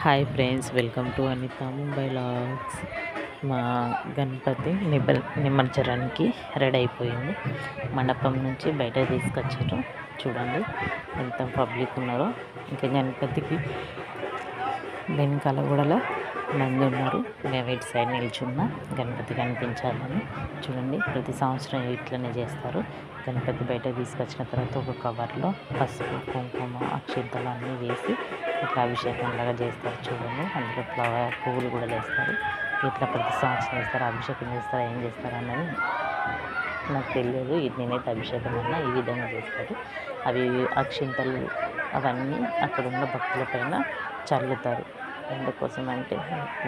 Hi friends, welcome to Anitha Mumbai logs. మా గణపతి నిమజ్జనానికి ready అయిపోయింది. మండపం నుంచి బయట తీసుకొచ్చారు. చూడండి ఎంత పబ్లిక్ ఉన్నారో. ఇంకా గణపతికి వెనకాల కూడా మంది ఉన్నారు. మేము ఇటు సైడ్ నిల్చున్న గణపతి కనిపించాలని. చూడండి, ప్రతి సంవత్సరం ఇట్లనే చేస్తారు. గణపతి బయట తీసుకొచ్చిన తర్వాత ఒక కవర్లో పసుపు, కుంకుమ, అక్షింతలు అన్నీ వేసి ఇట్లా అభిషేకం లాగా చేస్తారు. చూడండి, అందులో పువ్వులు కూడా వేస్తారు. ఇట్లా ప్రతి సంవత్సరం వేస్తారు. అభిషేకం చేస్తారు, ఏం చేస్తారు అన్నది నాకు తెలియదు. నేనైతే అభిషేకం అన్నా ఈ విధంగా చేస్తారు. అవి అక్షింతలు అవన్నీ అక్కడ ఉన్న భక్తుల పైన చల్లుతారు. ఎందుకోసం అంటే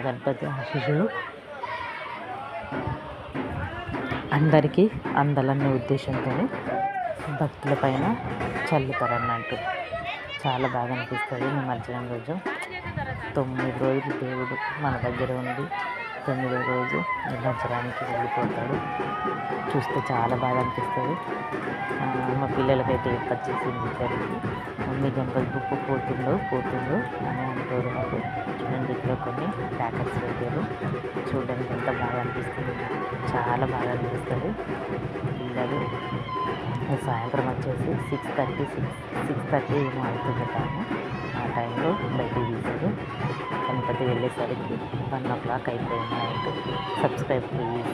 గణపతి ఆశీస్సులు అందరికీ అందాలన్న ఉద్దేశంతో భక్తుల పైన చల్లుతారు అన్నట్టు. చాలా బాగా అనిపిస్తుంది. నిమజ్జనం రోజు 9 రోజులు దేవుడు మన దగ్గర ఉండి 9వ రోజు నిమజ్జనానికి వెళ్ళిపోతాడు. చూస్తే చాలా బాగా అనిపిస్తుంది. మా పిల్లలకైతే ఏర్పచ్చేసింది ఇద్దరికి. మమ్మీ గణపతి బుక్ పోతుందో అని అంటారు నాకు. చూడండి, ఇక్కడ కొన్ని ప్యాకెట్స్ పెట్టారు. చూడడానికి ఎంత బాగా అనిపిస్తుంది. చాలా బాగా అనిపిస్తుంది. పిల్లలు సాయంత్రం వచ్చేసి 6:30 ఏమో అవుతుంది టైము. ఆ టైంలో బయటికి తీశారు. గణపతి వెళ్ళేసరికి 1 o'clock అయిపోయింది నైట్. Subscribe please.